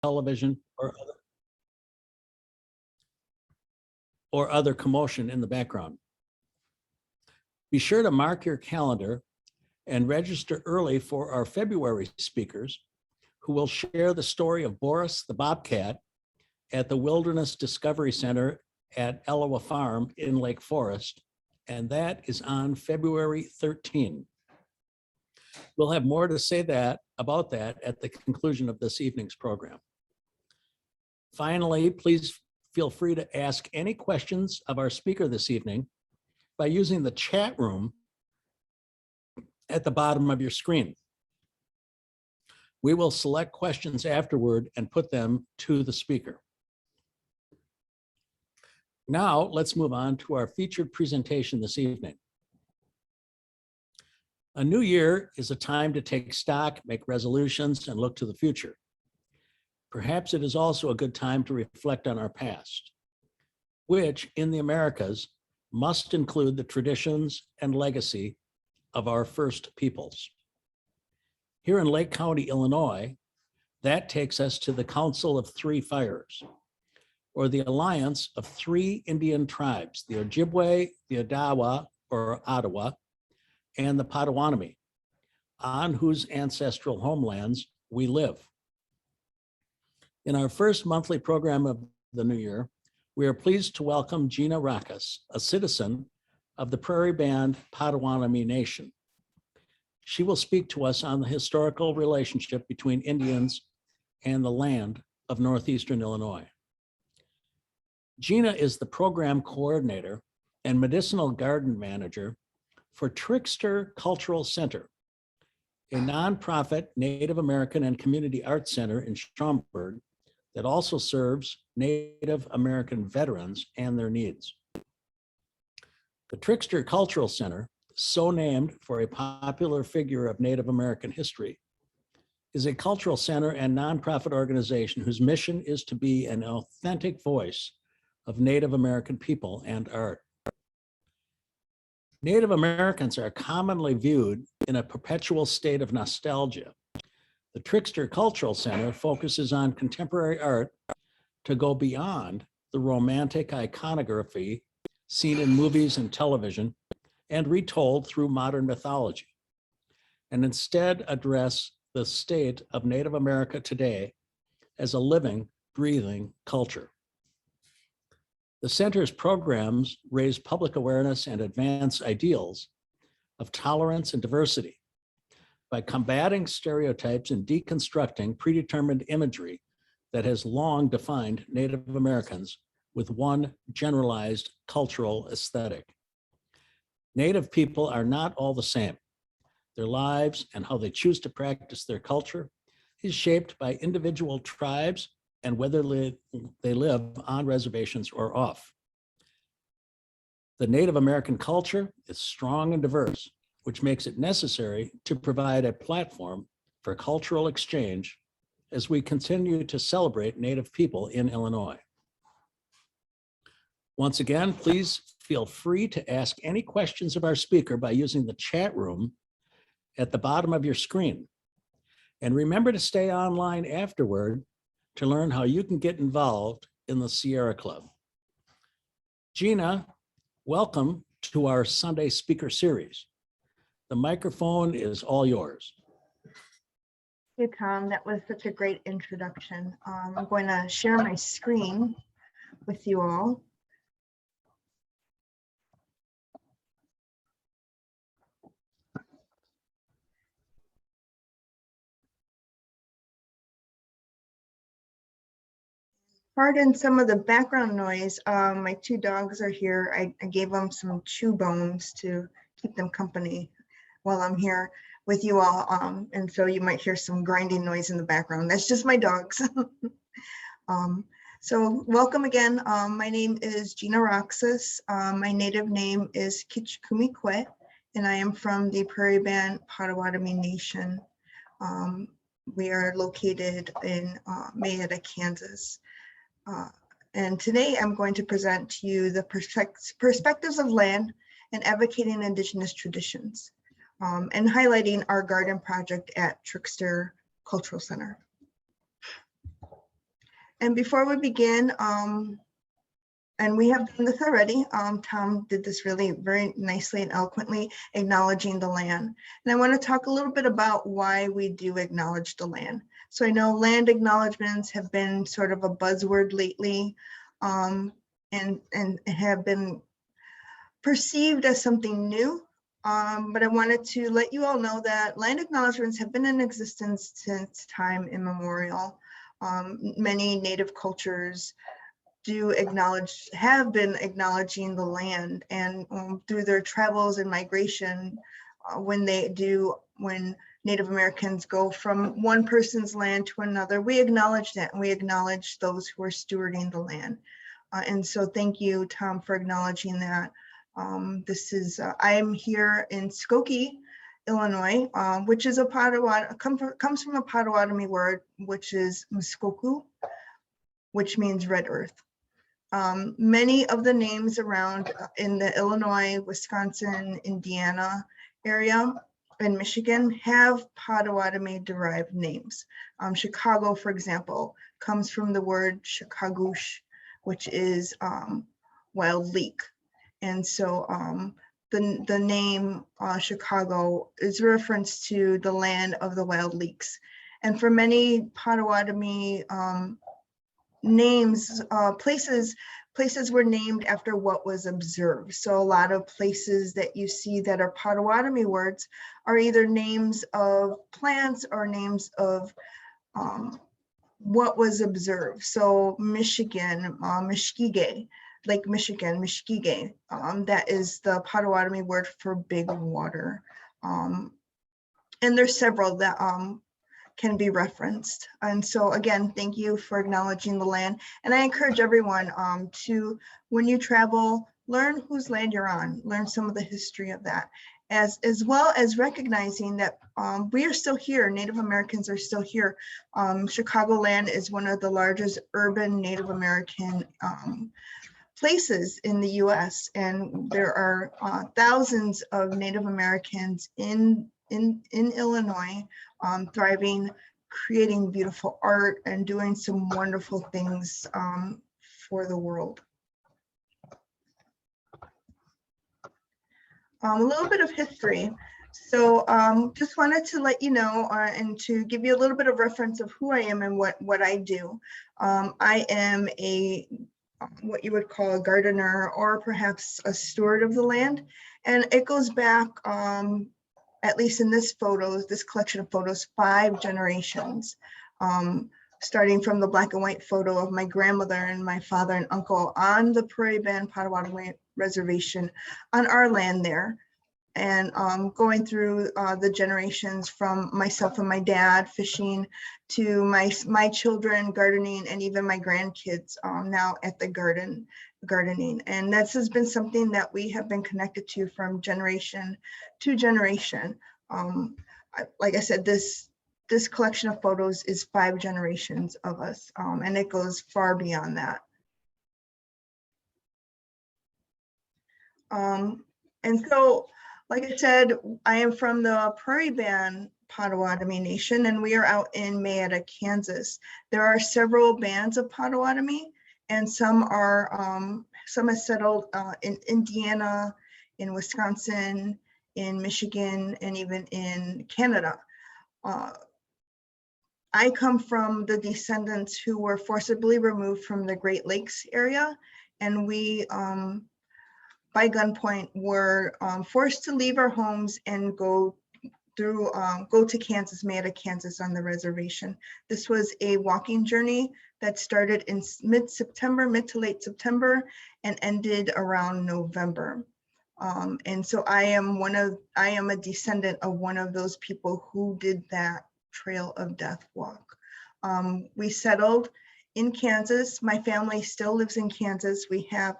television, or other commotion in the background. Be sure to mark your calendar and register early for our February speakers, who will share the story of Boris the Bobcat at the Wilderness Discovery Center at Ellowa Farm in Lake Forest, and that is on February 13. We'll have more to say about that at the conclusion of this evening's program. Finally, please feel free to ask any questions of our speaker this evening by using the chat room at the bottom of your screen. We will select questions afterward and put them to the speaker. Now, let's move on to our featured presentation this evening. A new year is a time to take stock, make resolutions, and look to the future. Perhaps it is also a good time to reflect on our past, which in the Americas must include the traditions and legacy of our first peoples. Here in Lake County, Illinois, that takes us to the Council of Three Fires, or the alliance of three Indian tribes, the Ojibwe, the Odawa, or Ottawa, and the Potawatomi, on whose ancestral homelands we live. In our first monthly program of the new year, we are pleased to welcome Gina Rockas, a citizen of the Prairie Band Potawatomi Nation. She will speak to us on the historical relationship between Indians and the land of Northeastern Illinois. Gina is the program coordinator and medicinal garden manager for Trickster Cultural Center, a nonprofit Native American and community arts center in Schaumburg that also serves Native American veterans and their needs. The Trickster Cultural Center, so named for a popular figure of Native American history, is a cultural center and nonprofit organization whose mission is to be an authentic voice of Native American people and art. Native Americans are commonly viewed in a perpetual state of nostalgia. The Trickster Cultural Center focuses on contemporary art to go beyond the romantic iconography seen in movies and television and retold through modern mythology, and instead address the state of Native America today as a living, breathing culture. The center's programs raise public awareness and advance ideals of tolerance and diversity by combating stereotypes and deconstructing predetermined imagery that has long defined Native Americans with one generalized cultural aesthetic. Native people are not all the same. Their lives and how they choose to practice their culture is shaped by individual tribes and whether they live on reservations or off. The Native American culture is strong and diverse, which makes it necessary to provide a platform for cultural exchange as we continue to celebrate Native people in Illinois. Once again, please feel free to ask any questions of our speaker by using the chat room at the bottom of your screen. And remember to stay online afterward to learn how you can get involved in the Sierra Club. Gina, welcome to our Sunday speaker series. The microphone is all yours. Thank you, Tom. That was such a great introduction. I'm going to share my screen with you all. Pardon some of the background noise. My two dogs are here. I gave them some chew bones to keep them company while I'm here with you all. And so you might hear some grinding noise in the background. That's just my dogs. So welcome again. My name is Gina Roxas. My native name is Kitchkumikwet, and I am from the Prairie Band Potawatomi Nation. We are located in Mayetta, Kansas. And today I'm going to present to you the perspectives of land and advocating indigenous traditions, and highlighting our garden project at Trickster Cultural Center. And before we begin, and we have done this already, Tom did this really very nicely and eloquently, acknowledging the land. And I want to talk a little bit about why we do acknowledge the land. So I know land acknowledgements have been sort of a buzzword lately, and have been perceived as something new. But I wanted to let you all know that land acknowledgements have been in existence since time immemorial. Many Native cultures have been acknowledging the land, and through their travels and migration, when Native Americans go from one person's land to another, we acknowledge that, and we acknowledge those who are stewarding the land. And so thank you, Tom, for acknowledging that. I'm here in Skokie, Illinois, which is comes from a Potawatomi word, which is Muskoku, which means red earth. Many of the names around in the Illinois, Wisconsin, Indiana area and Michigan have Potawatomi derived names. Chicago, for example, comes from the word Chicagush, which is wild leek. And so the name Chicago is a reference to the land of the wild leeks. And for many Potawatomi names, places were named after what was observed. So a lot of places that you see that are Potawatomi words are either names of plants or names of what was observed. So Michigan, Muskegee, Lake Michigan, Muskegee, that is the Potawatomi word for big water. And there's several that can be referenced. And so again, thank you for acknowledging the land. And I encourage everyone to, when you travel, learn whose land you're on, learn some of the history of that, as well as recognizing that we are still here, Native Americans are still here. Chicagoland is one of the largest urban Native American places in the US, and there are thousands of Native Americans in Illinois, thriving, creating beautiful art and doing some wonderful things for the world. A little bit of history. So just wanted to let you know and to give you a little bit of reference of who I am and what I do. I am what you would call a gardener, or perhaps a steward of the land. And it goes back, at least in this collection of photos, 5 generations, starting from the black and white photo of my grandmother and my father and uncle on the Prairie Band Potawatomi Reservation on our land there. And going through the generations from myself and my dad fishing to my children gardening, and even my grandkids now at the gardening. And this has been something that we have been connected to from generation to generation. Like I said, this collection of photos is 5 generations of us, and it goes far beyond that. And so, like I said, I am from the Prairie Band Potawatomi Nation, and we are out in Mayetta, Kansas. There are several bands of Potawatomi, and some have settled in Indiana, in Wisconsin, in Michigan, and even in Canada. I come from the descendants who were forcibly removed from the Great Lakes area, and we, by gunpoint, were forced to leave our homes and go to Kansas, Mayetta, Kansas, on the reservation. This was a walking journey that started in mid to late September and ended around November. And so I am a descendant of one of those people who did that Trail of Death walk. We settled in Kansas. My family still lives in Kansas. We have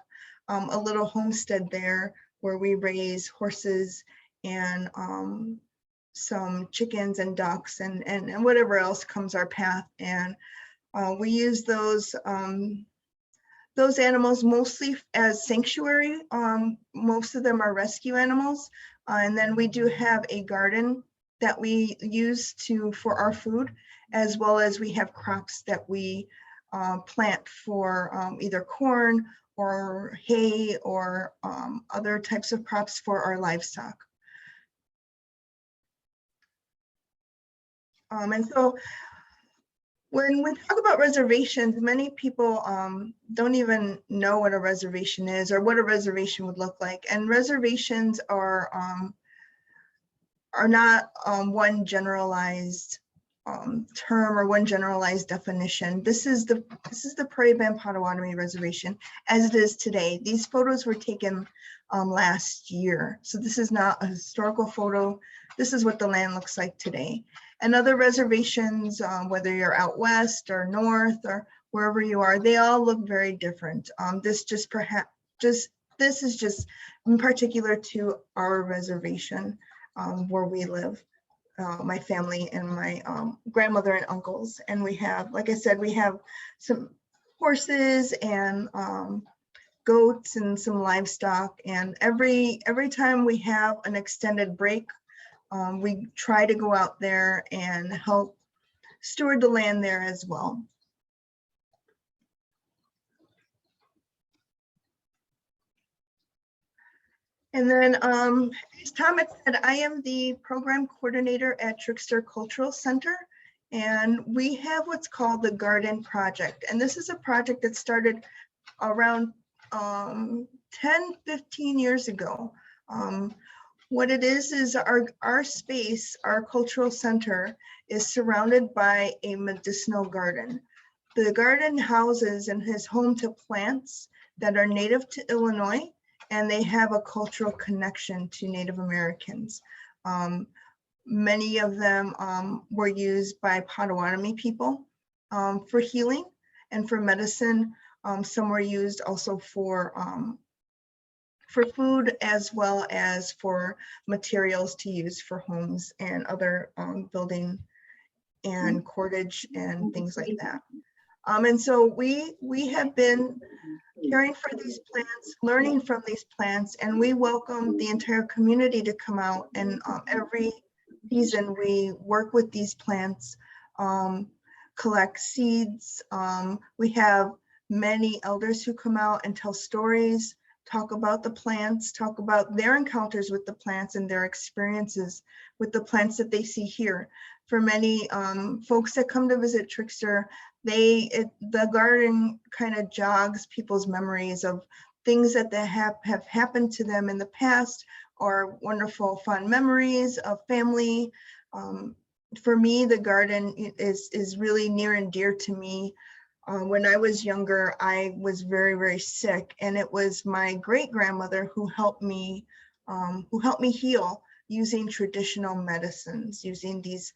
a little homestead there where we raise horses and some chickens and ducks and whatever else comes our path. And we use those animals mostly as sanctuary. Most of them are rescue animals. And then we do have a garden that we use for our food, as well as we have crops that we plant for either corn or hay or other types of crops for our livestock. And so when we talk about reservations, many people don't even know what a reservation is or what a reservation would look like. And reservations are not one generalized term or one generalized definition. This is the Prairie Band Potawatomi Reservation as it is today. These photos were taken last year, so this is not a historical photo. This is what the land looks like today. And other reservations, whether you're out west or north or wherever you are, they all look very different. This is just in particular to our reservation where we live. My family and my grandmother and uncles. And we have, like I said, we have some horses and goats and some livestock. And every time we have an extended break, we try to go out there and help steward the land there as well. And then, as Tom had said, I am the program coordinator at Trickster Cultural Center, and we have what's called the Garden Project. And this is a project that started around 10, 15 years ago. What it is our space, our cultural center, is surrounded by a medicinal garden. The garden houses and is home to plants that are native to Illinois, and they have a cultural connection to Native Americans. Many of them were used by Potawatomi people for healing and for medicine. Some were used also for food, as well as for materials to use for homes and other building and cordage and things like that. And so we have been caring for these plants, learning from these plants, and we welcome the entire community to come out. And every season we work with these plants, collect seeds. We have many elders who come out and tell stories, talk about the plants, talk about their encounters with the plants and their experiences with the plants that they see here. For many folks that come to visit Trickster, the garden kind of jogs people's memories of things that have happened to them in the past, or wonderful fun memories of family. For me, the garden is really near and dear to me. When I was younger, I was very, very sick, and it was my great-grandmother who helped me heal using traditional medicines, using these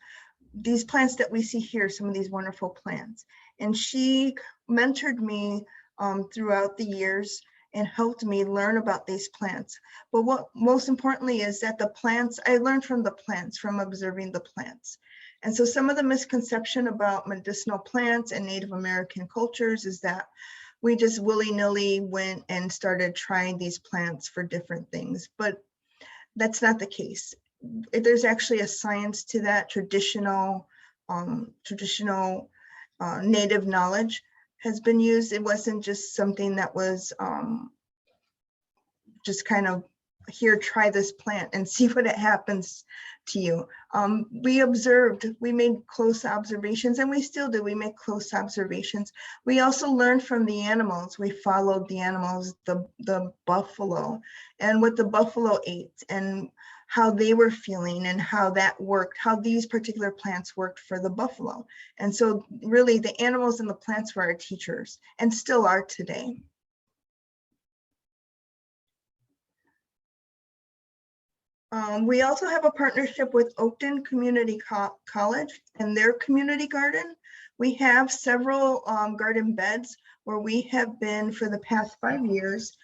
plants that we see here, some of these wonderful plants. And she mentored me throughout the years and helped me learn about these plants. But what most importantly is that the plants, I learned from the plants, from observing the plants. And so some of the misconception about medicinal plants and Native American cultures is that we just willy-nilly went and started trying these plants for different things, but that's not the case. There's actually a science to that. Traditional Native knowledge has been used. It wasn't just something that was just kind of, here, try this plant and see what it happens to you. We observed, we made close observations, and we still do, we make close observations. We also learned from the animals. We followed the animals, the buffalo, and what the buffalo ate, and how they were feeling, and how that worked, how these particular plants worked for the buffalo. And so really the animals and the plants were our teachers, and still are today. We also have a partnership with Oakton Community College and their community garden. We have several garden beds where we have been, for the past 5 years,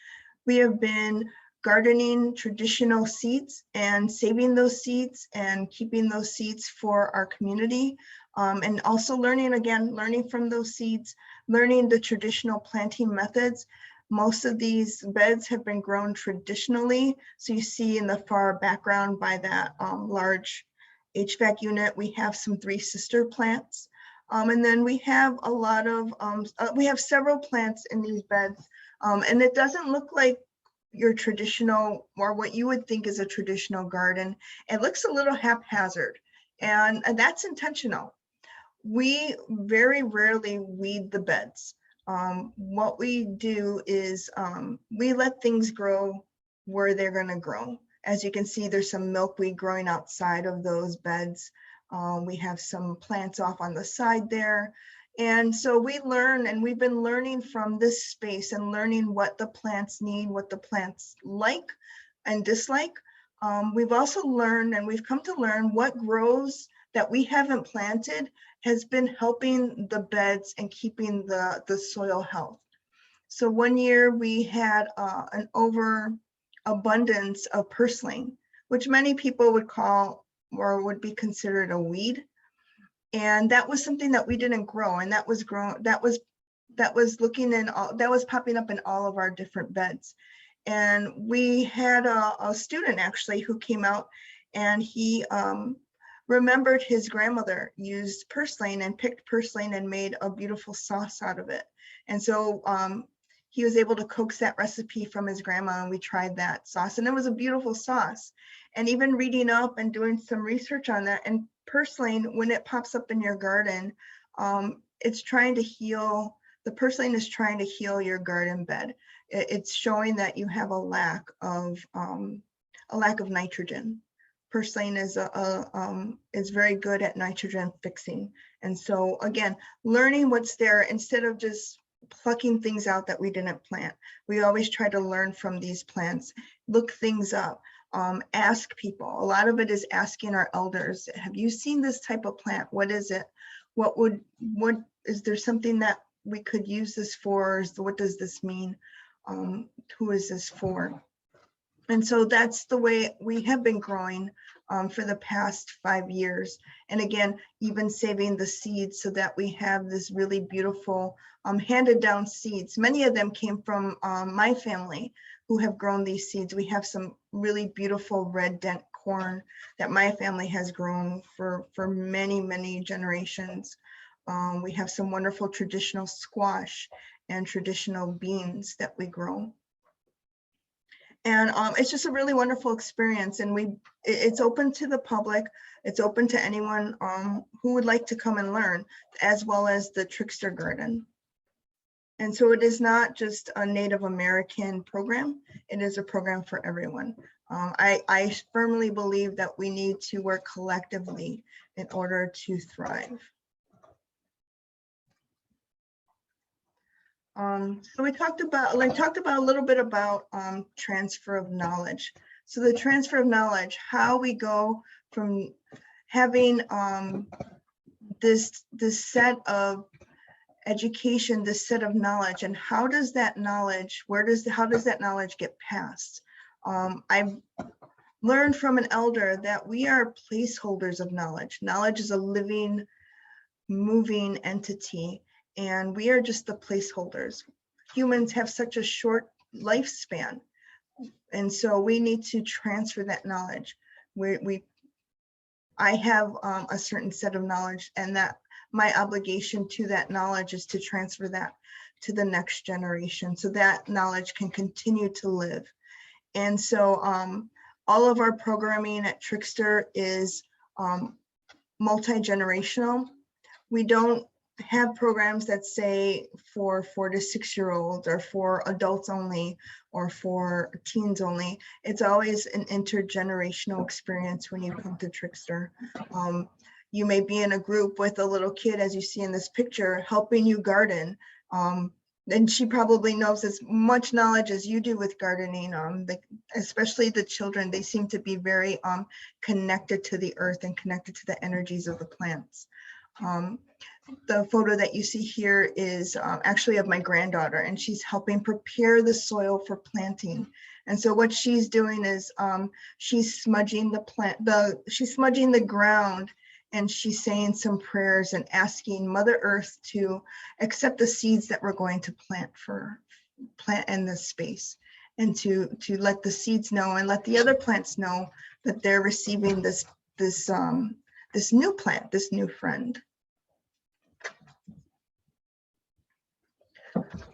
we have been gardening traditional seeds and saving those seeds and keeping those seeds for our community. And also learning from those seeds, learning the traditional planting methods. Most of these beds have been grown traditionally. So you see in the far background by that large HVAC unit, we have some 3 sister plants. And then we have a lot of, we have several plants in these beds. And it doesn't look like your traditional, or what you would think is a traditional garden. It looks a little haphazard, and that's intentional. We very rarely weed the beds. What we do is we let things grow where they're going to grow. As you can see, there's some milkweed growing outside of those beds. We have some plants off on the side there. And so we learn, and we've been learning from this space and learning what the plants need, what the plants like and dislike. We've also learned, and we've come to learn, what grows that we haven't planted has been helping the beds and keeping the soil health. So one year we had an overabundance of purslane, which many people would call or would be considered a weed. And that was something that we didn't grow, and that was looking in all, that was popping up in all of our different beds. And we had a student actually who came out, and he remembered his grandmother used purslane and picked purslane and made a beautiful sauce out of it. And so he was able to coax that recipe from his grandma, and we tried that sauce, and it was a beautiful sauce. And even reading up and doing some research on that, and purslane, when it pops up in your garden, it's trying to heal, the purslane is trying to heal your garden bed. It's showing that you have a lack of nitrogen. Purslane is very good at nitrogen fixing. And so again, learning what's there instead of just plucking things out that we didn't plant. We always try to learn from these plants, look things up, ask people. A lot of it is asking our elders, have you seen this type of plant? What is it? What is there something that we could use this for? What does this mean? Who is this for? And so that's the way we have been growing for the past 5 years. And again, even saving the seeds so that we have this really beautiful handed down seeds. Many of them came from my family who have grown these seeds. We have some really beautiful red dent corn that my family has grown for many, many generations. We have some wonderful traditional squash and traditional beans that we grow. And it's just a really wonderful experience, and it's open to the public. It's open to anyone who would like to come and learn, as well as the Trickster Garden. And so it is not just a Native American program, it is a program for everyone. I firmly believe that we need to work collectively in order to thrive. So I talked about a little bit about transfer of knowledge. So the transfer of knowledge, how we go from having this set of education, this set of knowledge, and how does that knowledge, how does that knowledge get passed? I've learned from an elder that we are placeholders of knowledge. Knowledge is a living, moving entity, and we are just the placeholders. Humans have such a short lifespan, and so we need to transfer that knowledge. I have a certain set of knowledge, and that my obligation to that knowledge is to transfer that to the next generation so that knowledge can continue to live. And so all of our programming at Trickster is multi-generational. We don't have programs that say for 4 to 6 year olds or for adults only or for teens only. It's always an intergenerational experience when you come to Trickster. You may be in a group with a little kid, as you see in this picture, helping you garden. And she probably knows as much knowledge as you do with gardening. Especially the children, they seem to be very connected to the earth and connected to the energies of the plants. The photo that you see here is actually of my granddaughter, and she's helping prepare the soil for planting. And so what she's doing is she's smudging she's smudging the ground, and she's saying some prayers and asking Mother Earth to accept the seeds that we're going to plant in this space, and to let the seeds know and let the other plants know that they're receiving this new plant, this new friend.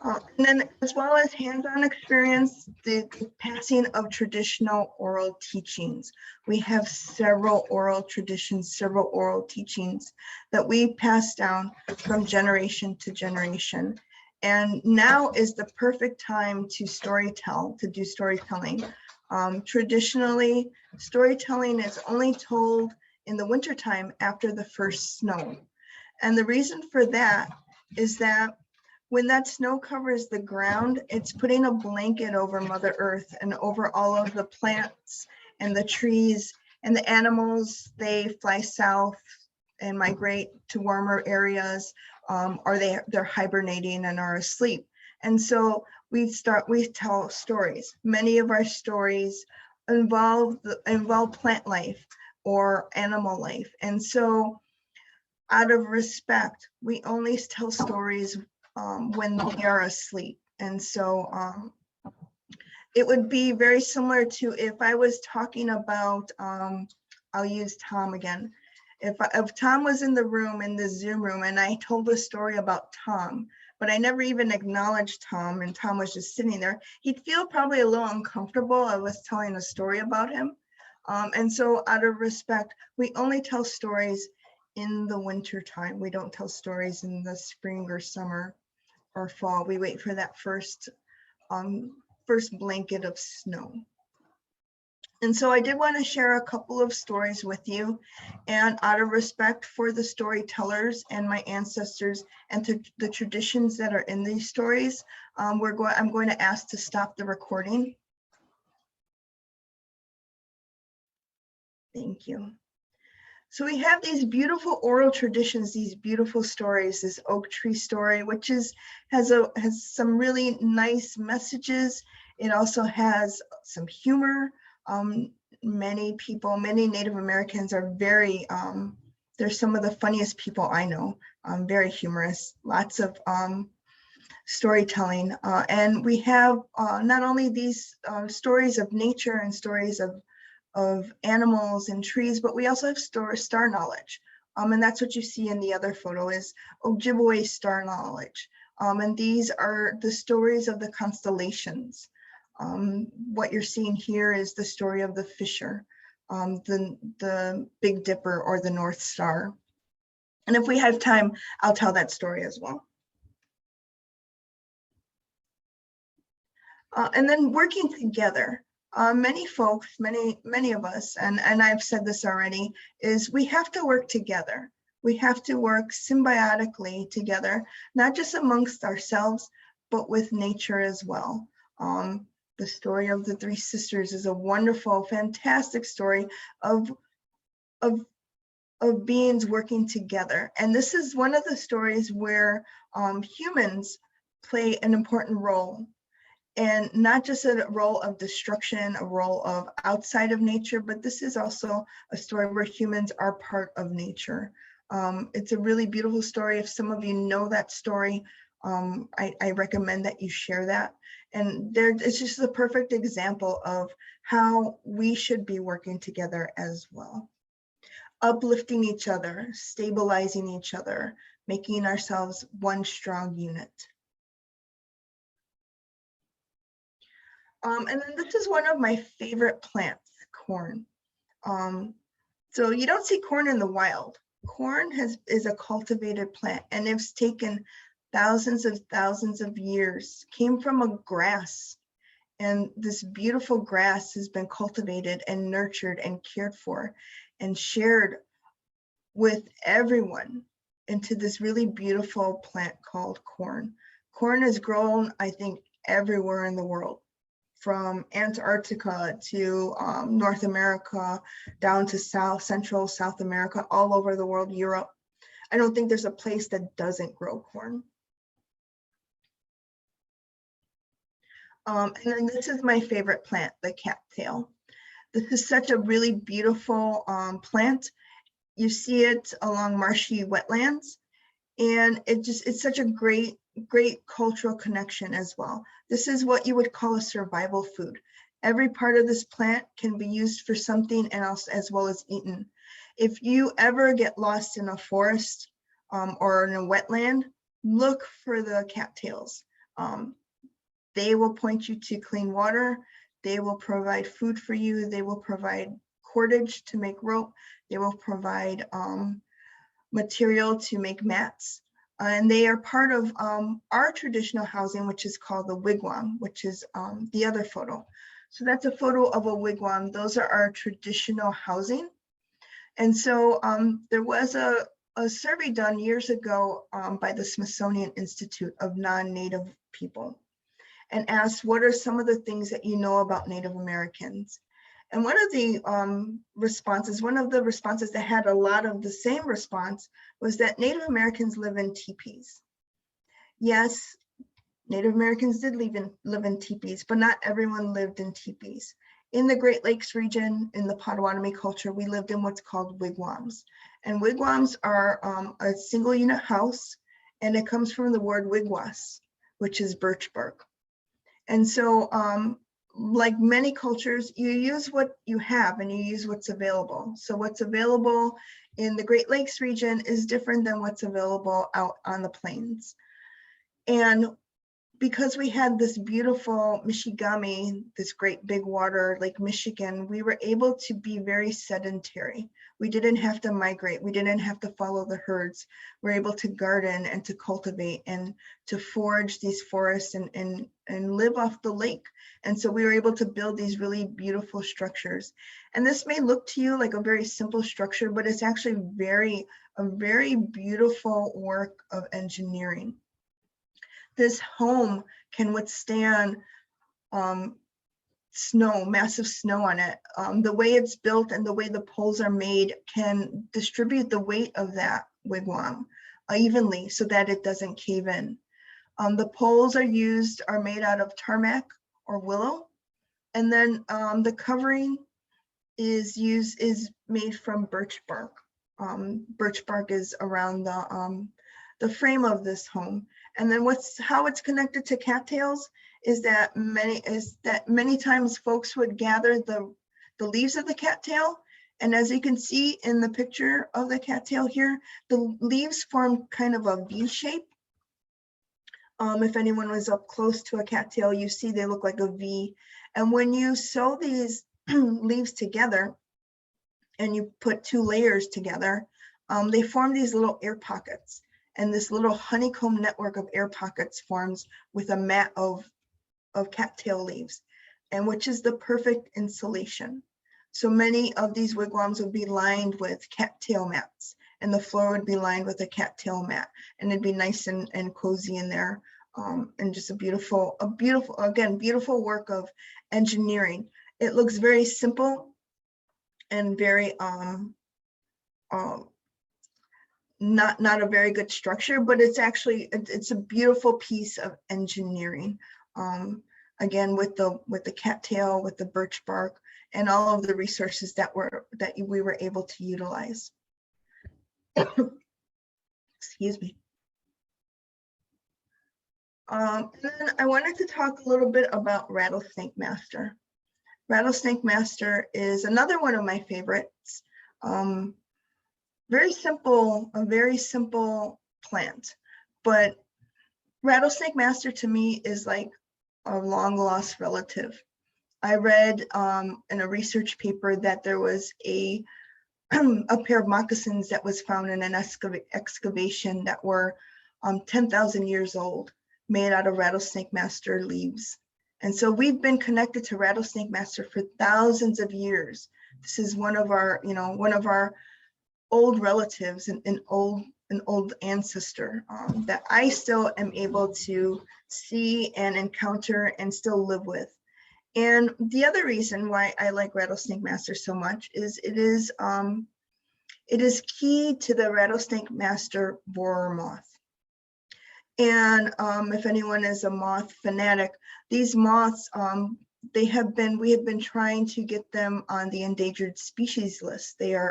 And then as well as hands-on experience, the passing of traditional oral teachings. We have several oral traditions, several oral teachings that we pass down from generation to generation. And now is the perfect time to do storytelling. Traditionally, storytelling is only told in the wintertime after the first snow. And the reason for that is that when that snow covers the ground, it's putting a blanket over Mother Earth and over all of the plants and the trees and the animals. They fly south and migrate to warmer areas, or they're hibernating and are asleep. And so we tell stories. Many of our stories involve plant life or animal life. And so out of respect, we only tell stories when they are asleep. And so it would be very similar to if I was talking about, I'll use Tom again. If Tom was in the room, in the Zoom room, and I told a story about Tom, but I never even acknowledged Tom, and Tom was just sitting there, he'd feel probably a little uncomfortable. I was telling a story about him. And so out of respect, we only tell stories in the winter time. We don't tell stories in the spring or summer or fall. We wait for that first blanket of snow. And so I did want to share a couple of stories with you, and out of respect for the storytellers and my ancestors and the traditions that are in these stories, I'm going to ask to stop the recording. Thank you. So we have these beautiful oral traditions, these beautiful stories, this oak tree story, which has some really nice messages. It also has some humor. Many Native Americans are very, they're some of the funniest people I know, very humorous, lots of storytelling. And we have not only these stories of nature and stories of animals and trees, but we also have star knowledge. And that's what you see in the other photo is Ojibwe star knowledge. And these are the stories of the constellations. What you're seeing here is the story of the Fisher, the Big Dipper or the North Star. And if we have time, I'll tell that story as well. And then working together. Many folks, many of us, and I've said this already, is we have to work together. We have to work symbiotically together, not just amongst ourselves, but with nature as well. The story of the three sisters is a wonderful, fantastic story of beings working together. And this is one of the stories where humans play an important role. And not just a role of destruction, a role of outside of nature, but this is also a story where humans are part of nature. It's a really beautiful story. If some of you know that story, I recommend that you share that. And it's just the perfect example of how we should be working together as well. Uplifting each other, stabilizing each other, making ourselves one strong unit. And then this is one of my favorite plants, corn. So you don't see corn in the wild. Corn is a cultivated plant, and it's taken thousands of years, came from a grass. And this beautiful grass has been cultivated and nurtured and cared for and shared with everyone into this really beautiful plant called corn. Corn is grown, I think, everywhere in the world, from Antarctica to North America, down to Central South America, all over the world, Europe. I don't think there's a place that doesn't grow corn. And then this is my favorite plant, the cattail. This is such a really beautiful plant. You see it along marshy wetlands, and it's such a great cultural connection as well. This is what you would call a survival food. Every part of this plant can be used for something else as well as eaten. If you ever get lost in a forest or in a wetland, look for the cattails. They will point you to clean water. They will provide food for you. They will provide cordage to make rope. They will provide material to make mats. And they are part of our traditional housing, which is called the wigwam, which is the other photo. So that's a photo of a wigwam. Those are our traditional housing. And so there was a survey done years ago by the Smithsonian Institute of non-Native people, and asked, what are some of the things that you know about Native Americans? And one of the responses that had a lot of the same response was that Native Americans live in teepees. Yes, Native Americans did live in teepees, but not everyone lived in teepees. In the Great Lakes region, in the Potawatomi culture, we lived in what's called wigwams. And wigwams are a single unit house, and it comes from the word wigwas, which is birch bark. And so like many cultures, you use what you have and you use what's available. So what's available in the Great Lakes region is different than what's available out on the plains. And because we had this beautiful Michigami, this great big water, Lake Michigan, we were able to be very sedentary. We didn't have to migrate. We didn't have to follow the herds. We're able to garden and to cultivate and to forage these forests and live off the lake. And so we were able to build these really beautiful structures. And this may look to you like a very simple structure, but it's actually a very beautiful work of engineering. This home can withstand snow, massive snow on it. The way it's built and the way the poles are made can distribute the weight of that wigwam evenly so that it doesn't cave in. The poles are made out of tarmac or willow. And then the covering is made from birch bark. Birch bark is around the frame of this home. And then how it's connected to cattails is that many times folks would gather the leaves of the cattail. And as you can see in the picture of the cattail here, the leaves form kind of a V shape. If anyone was up close to a cattail, you see they look like a V. And when you sew these leaves together and you put two layers together, they form these little air pockets. And this little honeycomb network of air pockets forms with a mat of cattail leaves, and which is the perfect insulation. So many of these wigwams would be lined with cattail mats, and the floor would be lined with a cattail mat, and it'd be nice and cozy in there. And just a beautiful work of engineering. It looks very simple and very not a very good structure, but it's a beautiful piece of engineering. Again, with the cattail, with the birch bark, and all of the resources that we were able to utilize. Excuse me. And then I wanted to talk a little bit about Rattlesnake Master. Rattlesnake Master is another one of my favorites. A very simple plant, but Rattlesnake Master to me is like a long lost relative. I read in a research paper that there was a pair of moccasins that was found in an excavation that were 10,000 years old, made out of Rattlesnake Master leaves. And so we've been connected to Rattlesnake Master for thousands of years. This is one of our old relatives, an old ancestor that I still am able to see and encounter and still live with. And the other reason why I like Rattlesnake Master so much is it is key to the Rattlesnake Master borer moth. And if anyone is a moth fanatic, these moths, we have been trying to get them on the endangered species list. They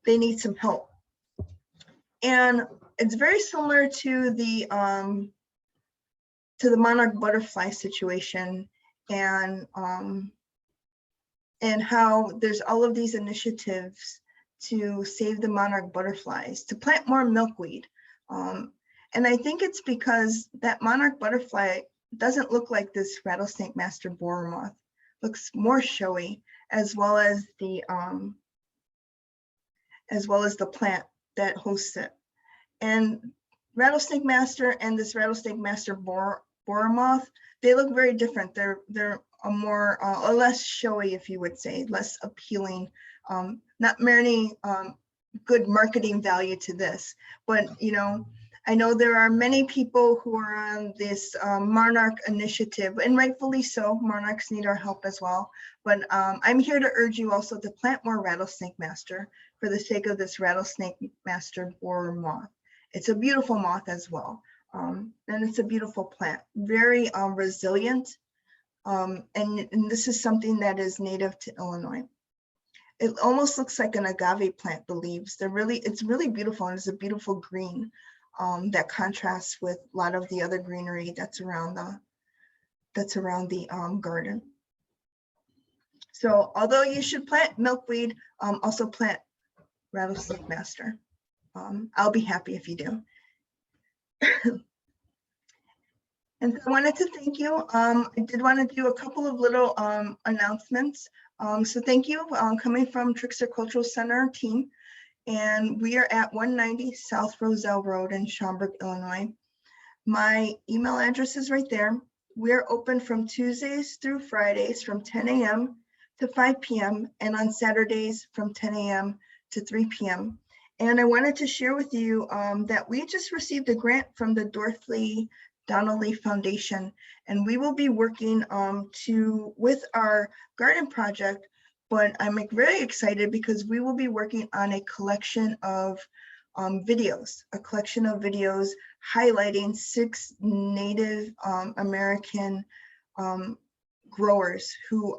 need some help. And it's very similar to the monarch butterfly situation, and how there's all of these initiatives to save the monarch butterflies, to plant more milkweed. And I think it's because that monarch butterfly doesn't look like this Rattlesnake Master borer moth. Looks more showy, as well as the plant that hosts it. And Rattlesnake Master and this Rattlesnake Master borer moth, they look very different. They're a more or less showy, if you would say, less appealing. Not many good marketing value to this, but you know, I know there are many people who are on this monarch initiative, and rightfully so. Monarchs need our help as well. But I'm here to urge you also to plant more Rattlesnake Master for the sake of this Rattlesnake Master borer moth. It's a beautiful moth as well. And it's a beautiful plant, very resilient. And this is something that is native to Illinois. It almost looks like an agave plant, the leaves. It's really beautiful, and it's a beautiful green that contrasts with a lot of the other greenery that's around the garden. So although you should plant milkweed, also plant Rattlesnake Master. I'll be happy if you do. And so I wanted to thank you. I did want to do a couple of little announcements. So thank you coming from Trickster Cultural Center team. And we are at 190 South Roselle Road in Schaumburg, Illinois. My email address is right there. We're open from Tuesdays through Fridays from 10 a.m. to 5 p.m. and on Saturdays from 10 a.m. to 3 p.m. And I wanted to share with you that we just received a grant from the Dorothy Donnelly Foundation, and we will be working with our garden project. But I'm very excited because we will be working on a collection of videos, highlighting 6 Native American growers who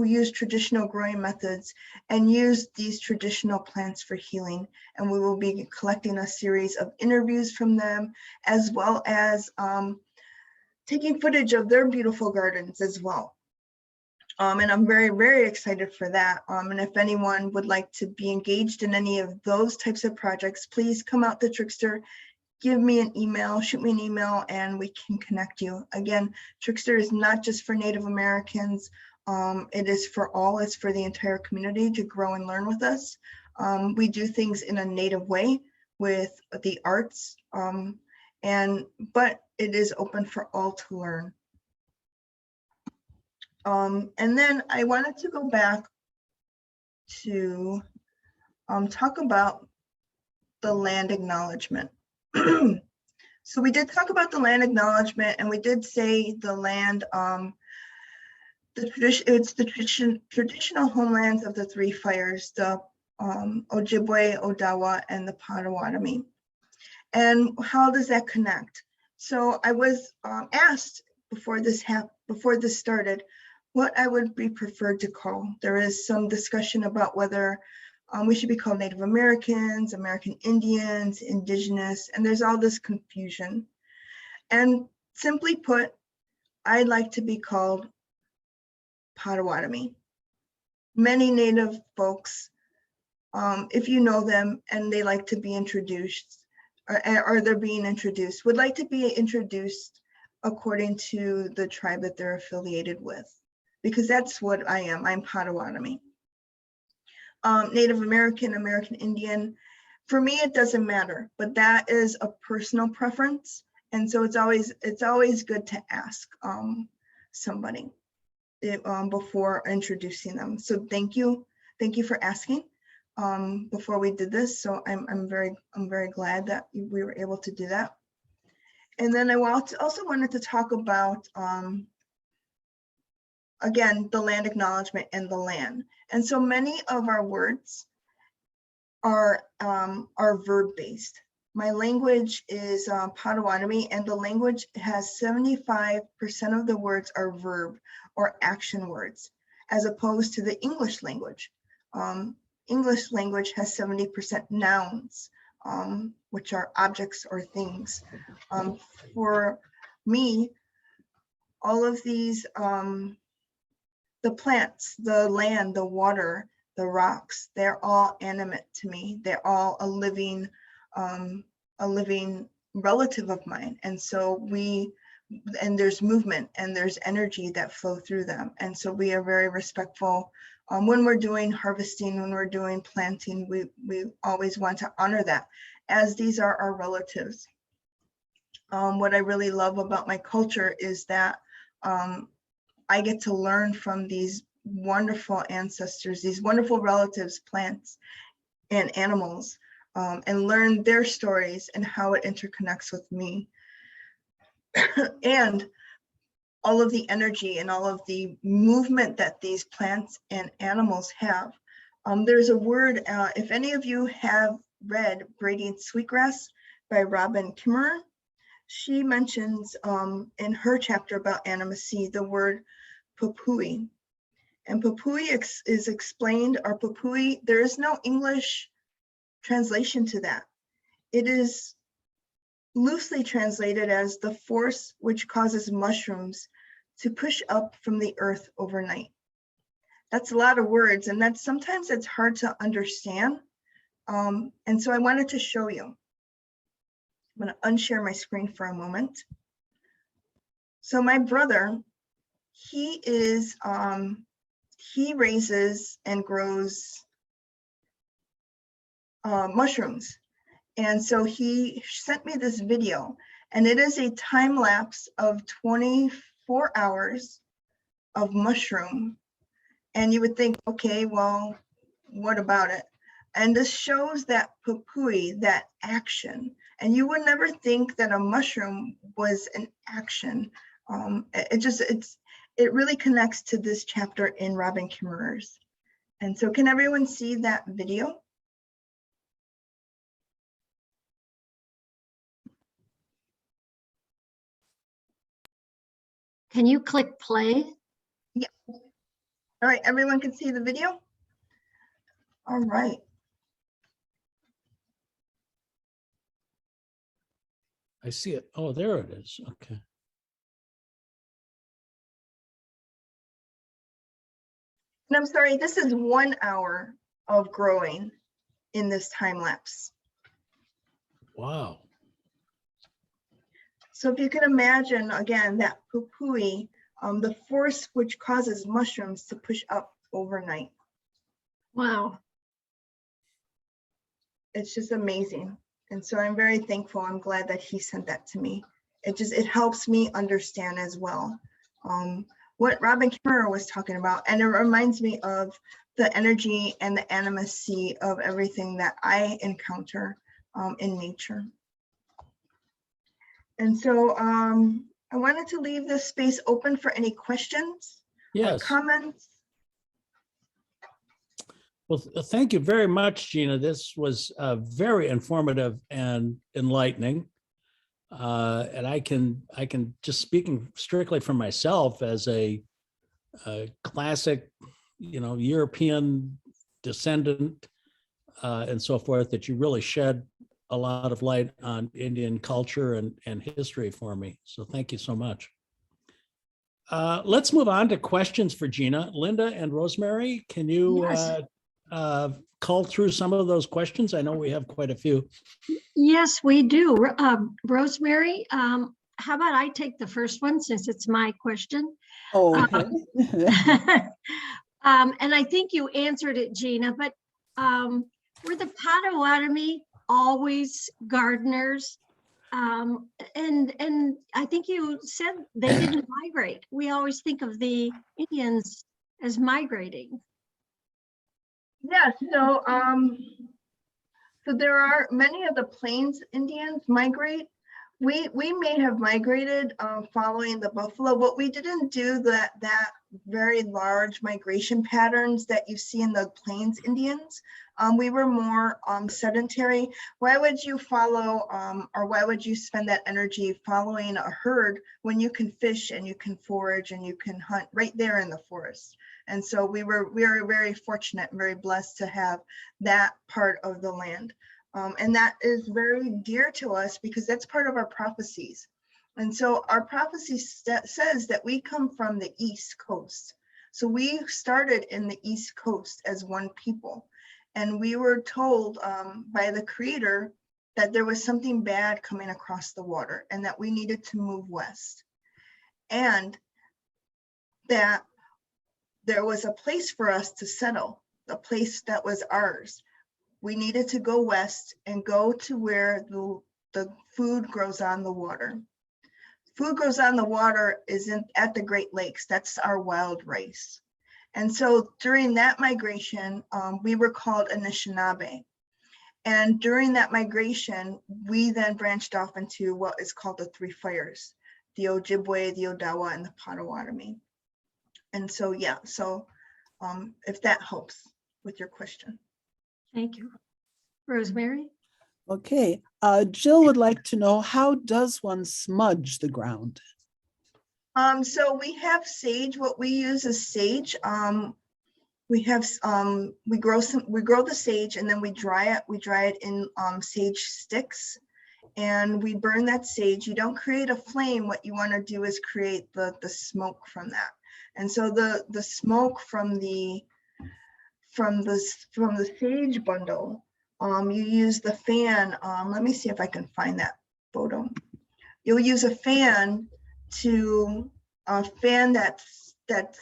use traditional growing methods and use these traditional plants for healing. And we will be collecting a series of interviews from them, as well as taking footage of their beautiful gardens as well. And I'm very, very excited for that. And if anyone would like to be engaged in any of those types of projects, please come out to Trickster, give me an email, shoot me an email, and we can connect you. Again, Trickster is not just for Native Americans. It is for all. It's for the entire community to grow and learn with us. We do things in a Native way with the arts, but it is open for all to learn. And then I wanted to go back to talk about the land acknowledgement. So we did talk about the land acknowledgement, and we did say the land, it's the traditional homelands of the 3 fires, the Ojibwe, Odawa, and the Potawatomi. And how does that connect? So I was asked before this started, what I would be preferred to call. There is some discussion about whether we should be called Native Americans, American Indians, indigenous, and there's all this confusion. And simply put, I'd like to be called Potawatomi. Many Native folks, if you know them and they like to be introduced, or they're being introduced, would like to be introduced according to the tribe that they're affiliated with, because that's what I am. I'm Potawatomi. Native American, American Indian, for me it doesn't matter, but that is a personal preference, and so it's always good to ask somebody before introducing them. So thank you for asking before we did this. So I'm very glad that we were able to do that. And then I also wanted to talk about again, the land acknowledgement and the land. And so many of our words are verb-based. My language is Potawatomi, and the language has 75% of the words are verb or action words, as opposed to the English language. English language has 70% nouns, which are objects or things. For me, all of these, the plants, the land, the water, the rocks, they're all animate to me. They're all a living relative of mine. And so and there's movement and there's energy that flow through them. And so we are very respectful. When we're doing harvesting, when we're doing planting, we always want to honor that, as these are our relatives. What I really love about my culture is that I get to learn from these wonderful ancestors, these wonderful relatives, plants and animals, and learn their stories and how it interconnects with me. And all of the energy and all of the movement that these plants and animals have. There's a word, if any of you have read Braiding Sweetgrass by Robin Kimmerer, she mentions in her chapter about animacy the word papui. And papui is explained, or papui, there is no English translation to that. It is loosely translated as the force which causes mushrooms to push up from the earth overnight. That's a lot of words, and that's sometimes it's hard to understand. And so I wanted to show you. I'm going to unshare my screen for a moment. So my brother, he raises and grows mushrooms. And so he sent me this video, and it is a time lapse of 24 hours of mushroom. And you would think, okay, well, what about it? And this shows that papui, that action. And you would never think that a mushroom was an action. It really connects to this chapter in Robin Kimmerer's. And so can everyone see that video? Can you click play? Yeah. All right, everyone can see the video? All right. I see it. Oh, there it is. Okay. And I'm sorry, this is 1 hour of growing in this time lapse. Wow. So if you can imagine, again, that papui, the force which causes mushrooms to push up overnight. Wow. It's just amazing. And so I'm very thankful. I'm glad that he sent that to me. It helps me understand as well what Robin Kimmerer was talking about. And it reminds me of the energy and the animacy of everything that I encounter in nature. And so I wanted to leave this space open for any questions or comments. Well, thank you very much, Gina. This was very informative and enlightening. And I can just, speaking strictly for myself as a classic, European descendant and so forth, that you really shed a lot of light on Indian culture and history for me. So thank you so much. Let's move on to questions for Gina. Linda and Rosemary, can you cull through some of those questions? I know we have quite a few. Yes, we do. Rosemary, how about I take the first one since it's my question? Oh, okay. And I think you answered it, Gina, but were the Potawatomi always gardeners? And I think you said they didn't migrate. We always think of the Indians as migrating. Yes, so there are many of the Plains Indians migrate. We may have migrated following the buffalo, but we didn't do that very large migration patterns that you see in the Plains Indians. We were more sedentary. Why would you follow or why would you spend that energy following a herd when you can fish and you can forage and you can hunt right there in the forest? And so we were very fortunate and very blessed to have that part of the land. And that is very dear to us because that's part of our prophecies. And so our prophecy says that we come from the East Coast. So we started in the East Coast as one people. And we were told by the Creator that there was something bad coming across the water and that we needed to move west. And that there was a place for us to settle, a place that was ours. We needed to go west and go to where the food grows on the water. Food grows on the water isn't at the Great Lakes. That's our wild rice. And so during that migration, we were called Anishinaabe. And during that migration, we then branched off into what is called the Three Fires, the Ojibwe, the Odawa, and the Potawatomi. And so, yeah, so if that helps with your question. Thank you. Rosemary? Okay, Jill would like to know, how does one smudge the ground? So we have sage. What we use is sage. We grow the sage and then we dry it. We dry it in sage sticks, and we burn that sage. You don't create a flame. What you want to do is create the smoke from that. And so the smoke from the sage bundle, you use the fan. Let me see if I can find that photo. You'll use a fan to fan that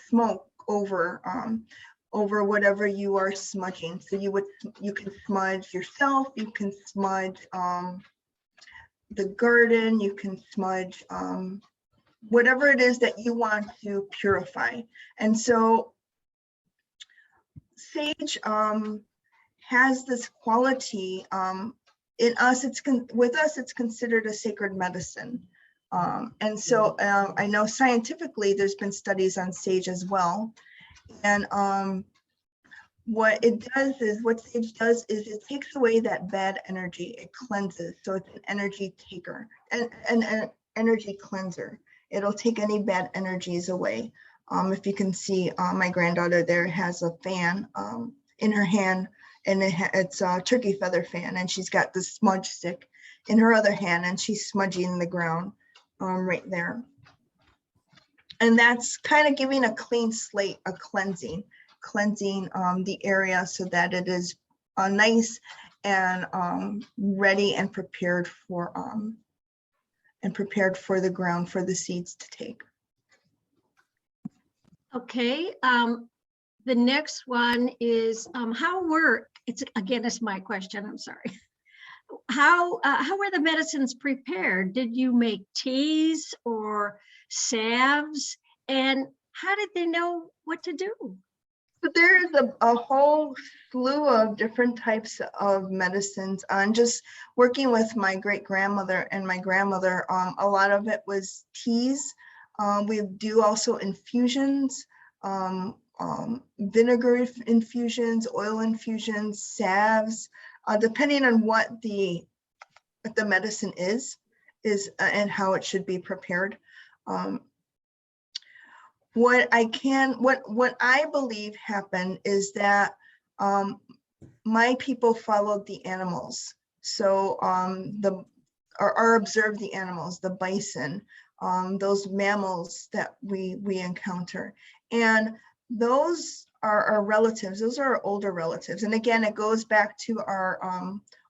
smoke over whatever you are smudging. So you can smudge yourself, you can smudge the garden, you can smudge whatever it is that you want to purify. And so sage has this quality. In us, with us, it's considered a sacred medicine. And so I know scientifically there's been studies on sage as well. And what sage does is it takes away that bad energy. It cleanses. So it's an energy taker and an energy cleanser. It'll take any bad energies away. If you can see, my granddaughter there has a fan in her hand, and it's a turkey feather fan, and she's got the smudge stick in her other hand, and she's smudging the ground right there. And that's kind of giving a clean slate, a cleansing the area so that it is nice and ready and prepared for the ground for the seeds to take. Okay, the next one is it's my question, I'm sorry. How were the medicines prepared? Did you make teas or salves? And how did they know what to do? But there's a whole slew of different types of medicines. And just working with my great-grandmother and my grandmother, a lot of it was teas. We do also infusions, vinegar infusions, oil infusions, salves, depending on what the medicine is and how it should be prepared. What I believe happened is that my people followed the animals. So or observed the animals, the bison, those mammals that we encounter. And those are our relatives, those are our older relatives. And again, it goes back to our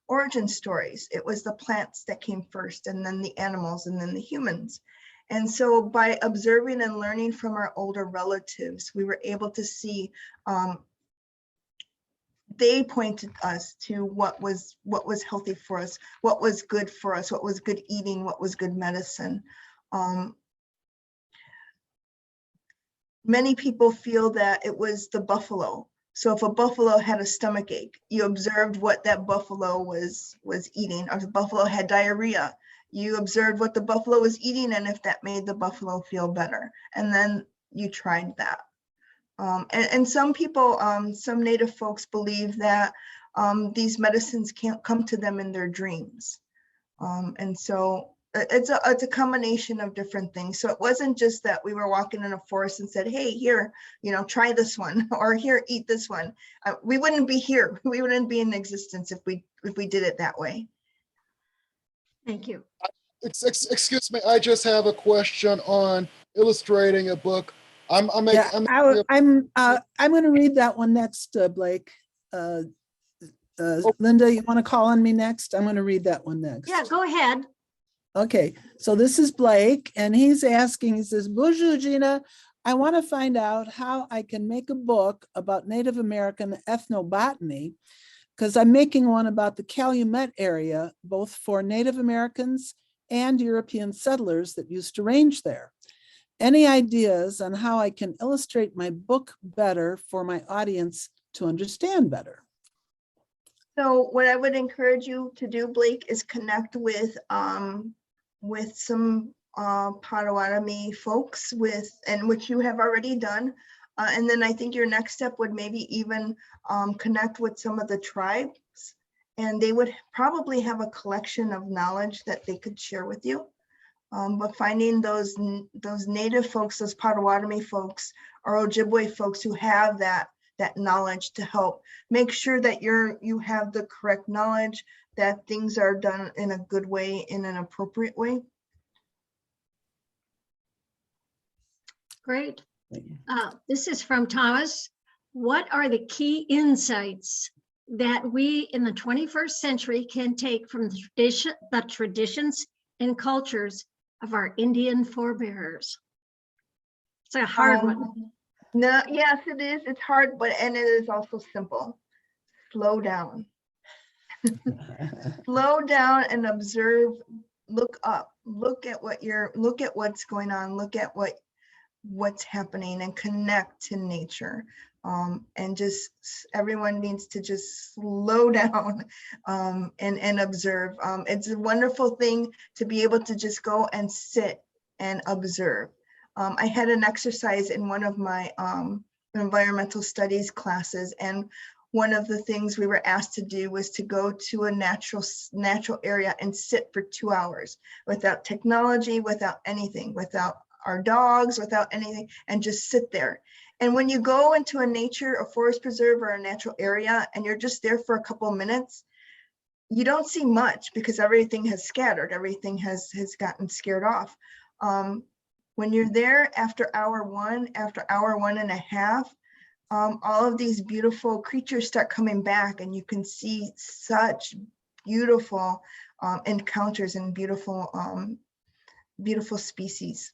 origin stories. It was the plants that came first, and then the animals, and then the humans. And so by observing and learning from our older relatives, we were able to see, they pointed us to what was healthy for us, what was good for us, what was good eating, what was good medicine. Many people feel that it was the buffalo. So if a buffalo had a stomach ache, you observed what that buffalo was eating. Or if the buffalo had diarrhea, you observed what the buffalo was eating and if that made the buffalo feel better. And then you tried that. And some people, some Native folks believe that these medicines can't come to them in their dreams. And so it's a combination of different things. So it wasn't just that we were walking in a forest and said, hey, here, try this one, or here, eat this one. We wouldn't be here. We wouldn't be in existence if we did it that way. Thank you. Excuse me, I just have a question on illustrating a book. I'm going to read that one next, Blake. Linda, you want to call on me next? I'm going to read that one next. Yeah, go ahead. Okay, so this is Blake, and he's asking, he says, Bonjour, Gina. I want to find out how I can make a book about Native American ethnobotany, because I'm making one about the Calumet area, both for Native Americans and European settlers that used to range there. Any ideas on how I can illustrate my book better for my audience to understand better? So what I would encourage you to do, Blake, is connect with some Potawatomi folks and which you have already done. And then I think your next step would maybe even connect with some of the tribes, and they would probably have a collection of knowledge that they could share with you. But finding those native folks, those Potawatomi folks or Ojibwe folks who have that knowledge to help make sure that you have the correct knowledge, that things are done in a good way, in an appropriate way. Great. This is from Thomas. What are the key insights that we in the 21st century can take from the traditions and cultures of our Indian forebearers? It's a hard one. No, yes, it is. It's hard, and it is also simple. Slow down. Slow down and observe. Look up. Look at what's going on. Look at what's happening and connect to nature. And just everyone needs to just slow down and observe. It's a wonderful thing to be able to just go and sit and observe. I had an exercise in one of my environmental studies classes, and one of the things we were asked to do was to go to a natural area and sit for 2 hours without technology, without anything, without our dogs, without anything, and just sit there. And when you go into a forest preserve or a natural area, and you're just there for a couple of minutes, you don't see much because everything has scattered, everything has gotten scared off. When you're there after hour one and a half, all of these beautiful creatures start coming back, and you can see such beautiful encounters and beautiful species.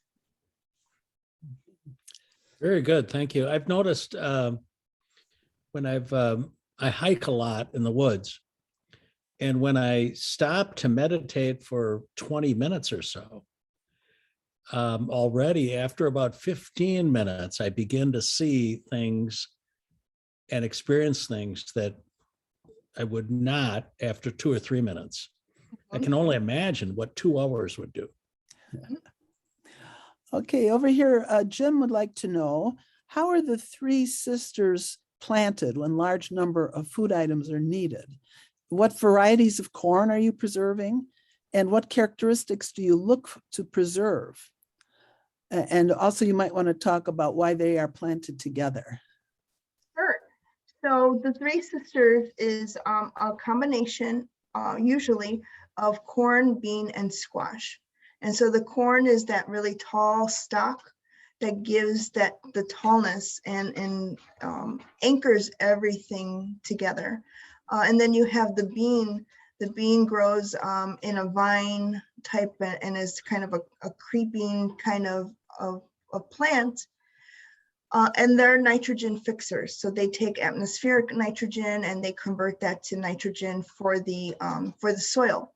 Very good, thank you. I've noticed when I hike a lot in the woods, and when I stop to meditate for 20 minutes or so, already after about 15 minutes, I begin to see things and experience things that I would not after 2 or 3 minutes. I can only imagine what 2 hours would do. Okay, over here, Jim would like to know, how are the 3 sisters planted when large number of food items are needed? What varieties of corn are you preserving? And what characteristics do you look to preserve? And also you might want to talk about why they are planted together. Sure. So the 3 sisters is a combination usually of corn, bean, and squash. And so the corn is that really tall stalk that gives the tallness and anchors everything together. And then you have the bean. The bean grows in a vine type and is kind of a creeping kind of plant. And they're nitrogen fixers. So they take atmospheric nitrogen and they convert that to nitrogen for the soil.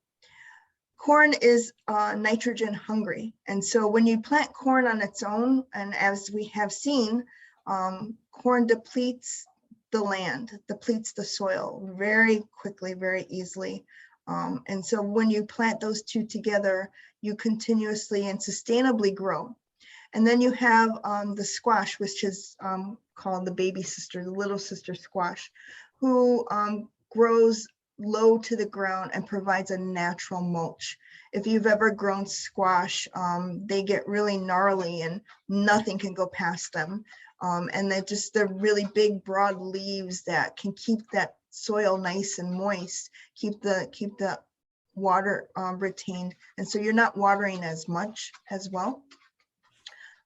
Corn is nitrogen hungry. And so when you plant corn on its own, and as we have seen, corn depletes the land, depletes the soil very quickly, very easily. And so when you plant those 2 together, you continuously and sustainably grow. And then you have the squash, which is called the baby sister, the little sister squash, who grows low to the ground and provides a natural mulch. If you've ever grown squash, they get really gnarly and nothing can go past them. And they're really big, broad leaves that can keep that soil nice and moist, keep the water retained. And so you're not watering as much as well.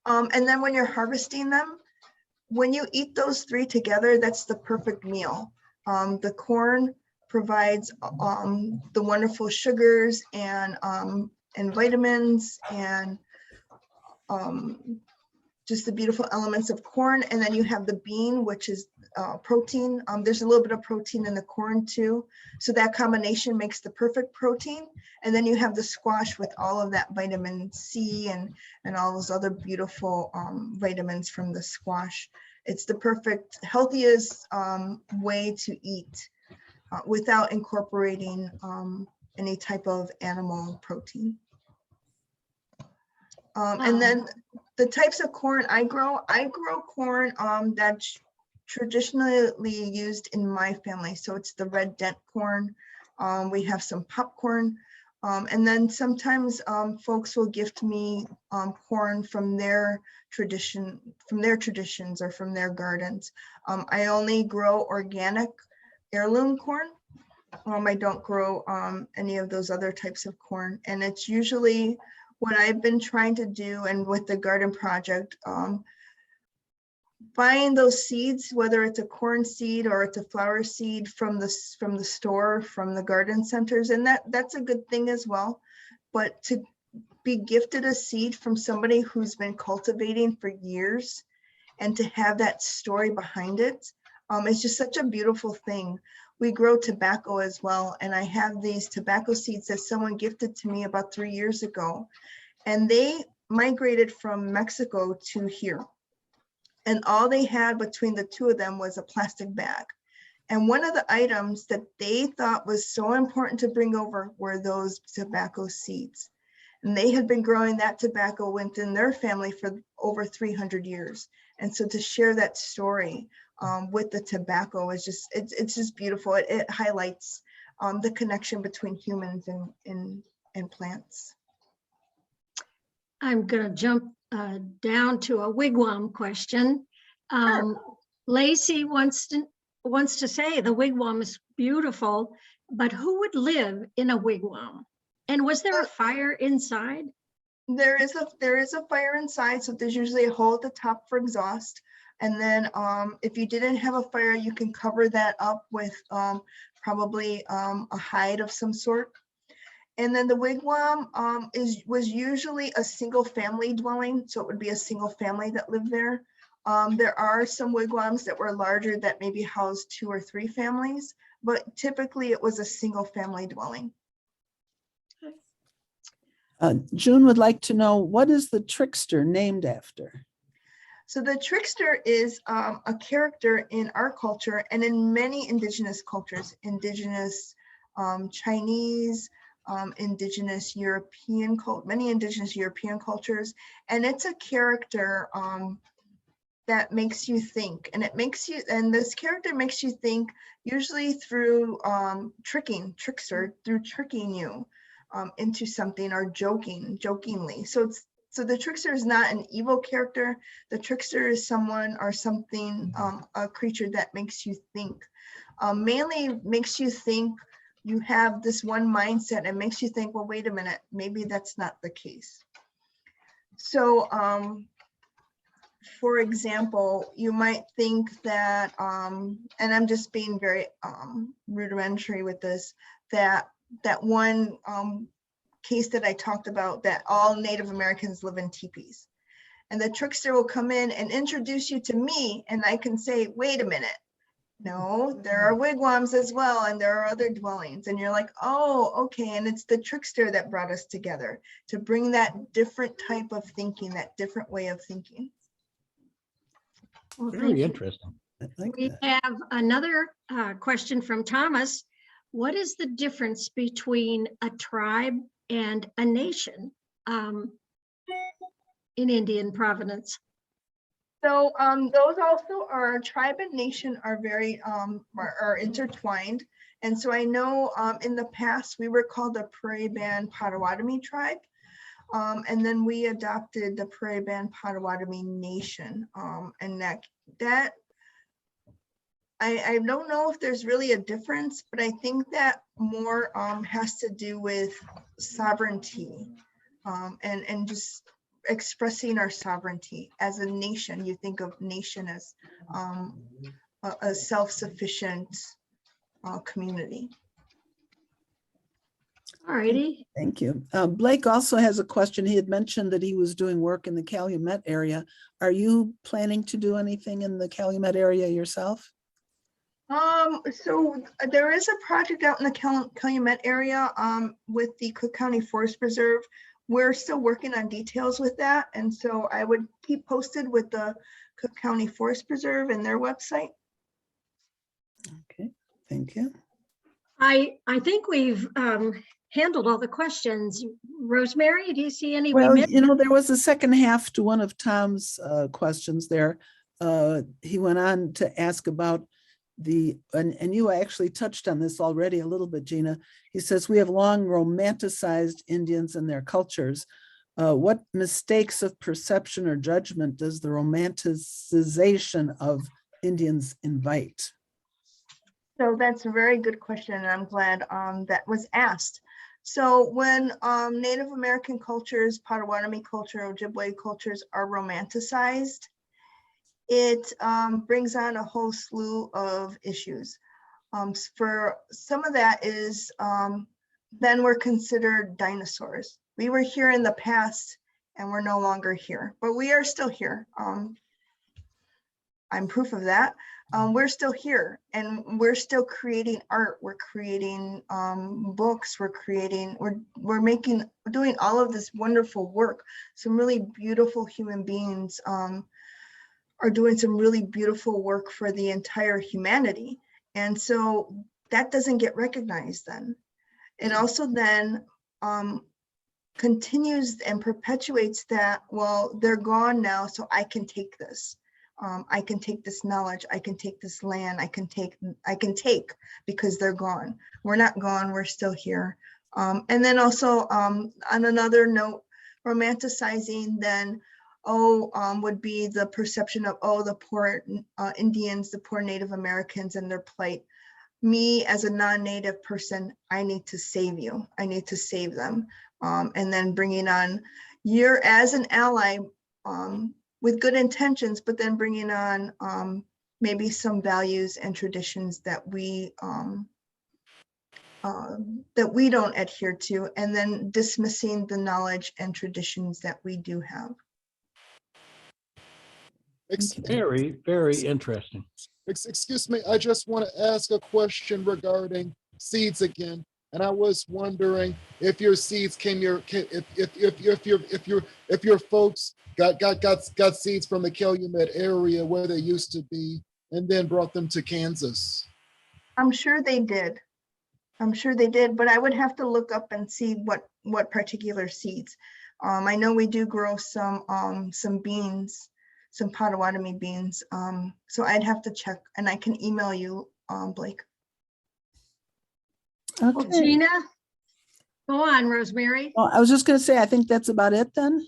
And then when you're harvesting them, when you eat those 3 together, that's the perfect meal. The corn provides the wonderful sugars and vitamins and just the beautiful elements of corn. And then you have the bean, which is protein. There's a little bit of protein in the corn too. So that combination makes the perfect protein. And then you have the squash with all of that vitamin C and all those other beautiful vitamins from the squash. It's the perfect, healthiest way to eat without incorporating any type of animal protein. And then the types of corn I grow corn that's traditionally used in my family. So it's the red dent corn. We have some popcorn. And then sometimes folks will gift me corn from their traditions or from their gardens. I only grow organic heirloom corn. I don't grow any of those other types of corn. And it's usually what I've been trying to do, and with the garden project, buying those seeds, whether it's a corn seed or it's a flower seed from the store, from the garden centers, and that's a good thing as well. But to be gifted a seed from somebody who's been cultivating for years, and to have that story behind it, it's just such a beautiful thing. We grow tobacco as well, and I have these tobacco seeds that someone gifted to me about 3 years ago, and they migrated from Mexico to here. And all they had between the two of them was a plastic bag. And one of the items that they thought was so important to bring over were those tobacco seeds. And they had been growing that tobacco within their family for over 300 years. And so to share that story with the tobacco is just, it's just beautiful. It highlights the connection between humans and plants. I'm gonna jump down to a wigwam question. Lacey wants to say the wigwam is beautiful, but who would live in a wigwam? And was there a fire inside? There is a fire inside, so there's usually a hole at the top for exhaust. And then if you didn't have a fire, you can cover that up with probably a hide of some sort. And then the wigwam was usually a single family dwelling, so it would be a single family that lived there. There are some wigwams that were larger that maybe housed 2 or 3 families, but typically it was a single family dwelling. June would like to know, what is the trickster named after? So the trickster is a character in our culture and in many indigenous cultures, indigenous Chinese, indigenous European, many indigenous European cultures. And it's a character that makes you think, and this character makes you think usually through trickster, through tricking you into something or jokingly. So the trickster is not an evil character. The trickster is someone or something, a creature that makes you think. Mainly makes you think you have this one mindset and makes you think, well, wait a minute, maybe that's not the case. So, for example, you might think that, and I'm just being very rudimentary with this, that one case that I talked about, that all Native Americans live in teepees. And the trickster will come in and introduce you to me, and I can say, wait a minute, no, there are wigwams as well, and there are other dwellings. And you're like, oh, okay. And it's the trickster that brought us together to bring that different type of thinking, that different way of thinking. Well, thank Very you. interesting. I like We that. have another question from Thomas. What is the difference between a tribe and a nation in Indian provenance? So those also are, tribe and nation are very are intertwined. And so I know in the past we were called the Prairie Band Potawatomi tribe. And then we adopted the Prairie Band Potawatomi Nation. And that I don't know if there's really a difference, but I think that more has to do with sovereignty and just expressing our sovereignty as a nation. You think of nation as a self-sufficient community. All righty. Thank you. Blake also has a question. He had mentioned that he was doing work in the Calumet area. Are you planning to do anything in the Calumet area yourself? So there is a project out in the Calumet area with the Cook County Forest Preserve. We're still working on details with that. And so I would keep posted with the Cook County Forest Preserve and their website. Okay, thank you. I think we've handled all the questions. Rosemary, do you see any? we Well, missed? you know, there was a second half to one of Tom's questions there. He went on to ask about and you actually touched on this already a little bit, Gina. He says, we have long romanticized Indians and their cultures. What mistakes of perception or judgment does the romanticization of Indians invite? So that's a very good question, and I'm glad that was asked. So when Native American cultures, Potawatomi culture, Ojibwe cultures are romanticized, it brings on a whole slew of issues. For some of that is, then we're considered dinosaurs. We were here in the past and we're no longer here, but we are still here. I'm proof of that. We're still here and we're still creating art. We're creating books. We're doing all of this wonderful work. Some really beautiful human beings are doing some really beautiful work for the entire humanity. And so that doesn't get recognized then. It also then continues and perpetuates that, well, they're gone now, so I can take this. I can take this knowledge, I can take this land, I can take because they're gone. We're not gone, we're still here. And then also on another note, romanticizing then, would be the perception of, the poor Indians, the poor Native Americans and their plight. Me as a non-Native person, I need to save you. I need to save them. And then bringing on, you're as an ally with good intentions, but then bringing on maybe some values and traditions that we don't adhere to, and then dismissing the knowledge and traditions that we do have. Very, very interesting. Excuse me, I just want to ask a question regarding seeds again. And I was wondering if your seeds if your folks got seeds from the Calumet area where they used to be and then brought them to Kansas. I'm sure they did. But I would have to look up and see what particular seeds. I know we do grow some beans, some Potawatomi beans. So I'd have to check, and I can email you, Blake. Well, Okay. Gina, go on, Rosemary. Well, I was just going to say, I think that's about it then.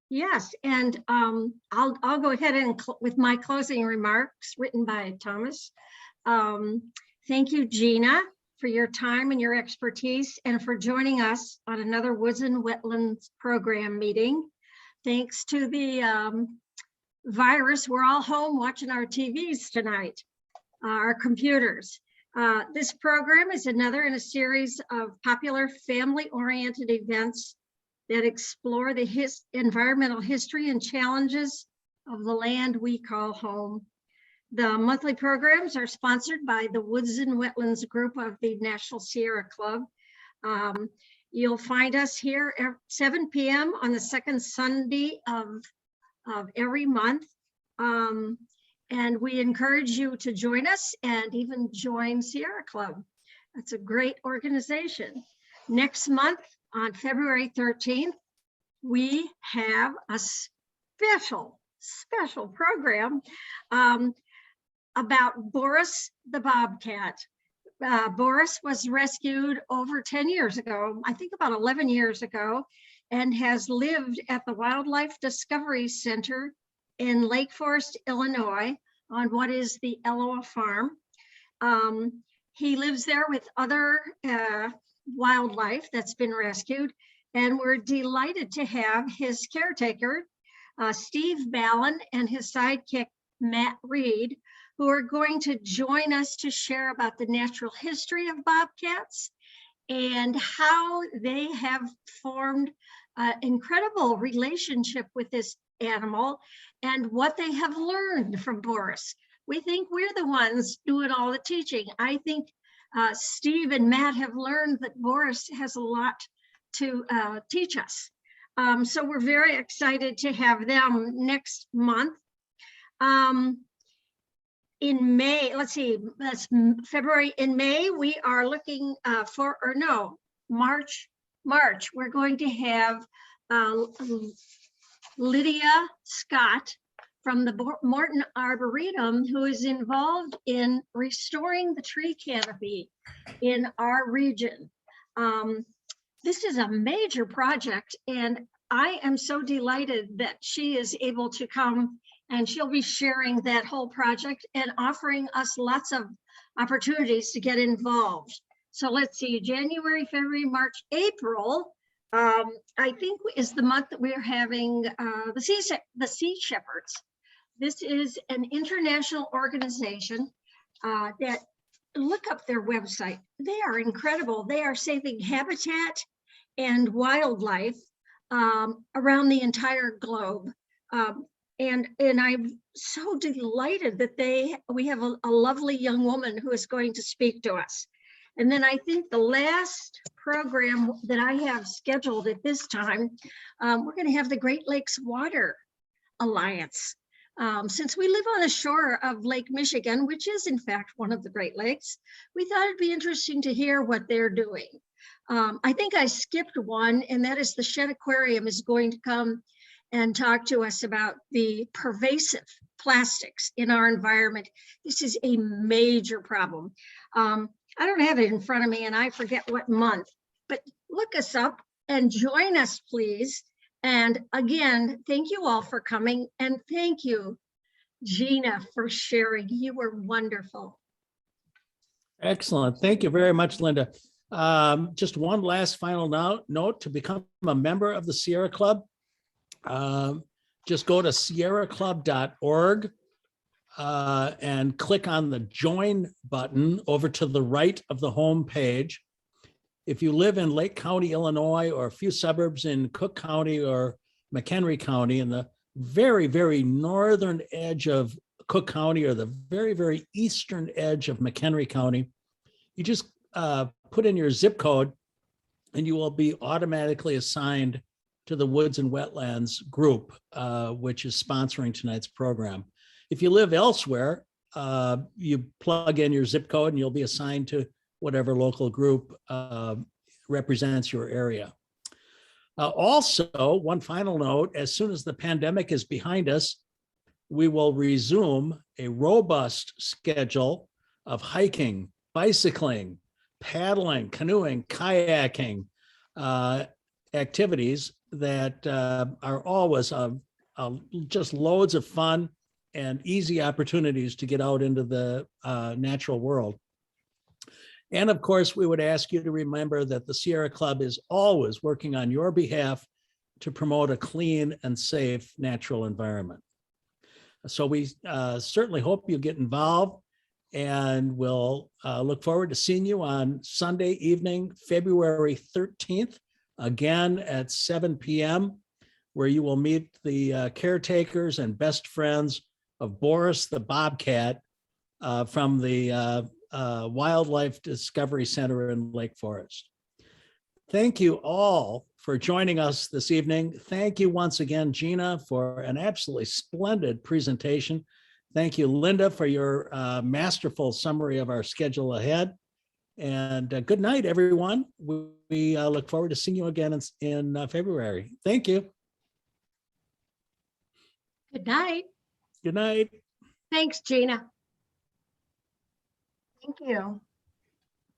Yes, and I'll go ahead and with my closing remarks written by Thomas. Thank you, Gina, for your time and your expertise and for joining us on another Woods and Wetlands program meeting. Thanks to the virus, we're all home watching our TVs tonight, our computers. This program is another in a series of popular family-oriented events that explore the environmental history and challenges of the land we call home. The monthly programs are sponsored by the Woods and Wetlands group of the National Sierra Club. You'll find us here at 7 p.m. on the second Sunday of every month. And we encourage you to join us and even join Sierra Club. That's a great organization. Next month on February 13th, we have a special program about Boris the bobcat. Boris was rescued over 10 years ago, I think about 11 years ago, and has lived at the Wildlife Discovery Center in Lake Forest, Illinois, on what is the Eloa Farm. He lives there with other wildlife that's been rescued, and we're delighted to have his caretaker, Steve Ballin, and his sidekick, Matt Reed, who are going to join us to share about the natural history of bobcats and how they have formed an incredible relationship with this animal and what they have learned from Boris. We think we're the ones doing all the teaching. I think Steve and Matt have learned that Boris has a lot to teach us. So we're very excited to have them next month. In May, let's see, that's February. In May, we are looking March, we're going to have Lydia Scott from the Morton Arboretum, who is involved in restoring the tree canopy in our region. This is a major project, and I am so delighted that she is able to come, and she'll be sharing that whole project and offering us lots of opportunities to get involved. So let's see, January, February, March, April, I think is the month that we're having the Sea Shepherds. This is an international organization that, look up their website. They are incredible. They are saving habitat and wildlife around the entire globe. And I'm so delighted that we have a lovely young woman who is going to speak to us. And then I think the last program that I have scheduled at this time, we're going to have the Great Lakes Water Alliance. Since we live on the shore of Lake Michigan, which is in fact one of the Great Lakes, we thought it'd be interesting to hear what they're doing. I think I skipped one, and that is the Shed Aquarium is going to come and talk to us about the pervasive plastics in our environment. This is a major problem. I don't have it in front of me, and I forget what month, but look us up and join us, please. And again, thank you all for coming, and thank you, Gina, for sharing. You were wonderful. Excellent. Thank you very much, Linda. Just one last final note to become a member of the Sierra Club. Just go to sierraclub.org and click on the join button over to the right of the home page. If you live in Lake County, Illinois, or a few suburbs in Cook County or McHenry County, in the very, very northern edge of Cook County or the very, very eastern edge of McHenry County, you just put in your zip code and you will be automatically assigned to the Woods and Wetlands group, which is sponsoring tonight's program. If you live elsewhere, you plug in your zip code and you'll be assigned to whatever local group represents your area. Also, one final note, as soon as the pandemic is behind us, we will resume a robust schedule of hiking, bicycling, paddling, canoeing, kayaking activities that are always just loads of fun and easy opportunities to get out into the natural world. And of course, we would ask you to remember that the Sierra Club is always working on your behalf to promote a clean and safe natural environment. So we certainly hope you get involved, and we'll look forward to seeing you on Sunday evening, February 13th, again at 7 p.m., where you will meet the caretakers and best friends of Boris the Bobcat from the Wildlife Discovery Center in Lake Forest. Thank you all for joining us this evening. Thank you once again, Gina, for an absolutely splendid presentation. Thank you, Linda, for your masterful summary of our schedule ahead. And good night, everyone. We look forward to seeing you again in February. Thank you. Good night. Good night. Thanks, Gina. Thank you.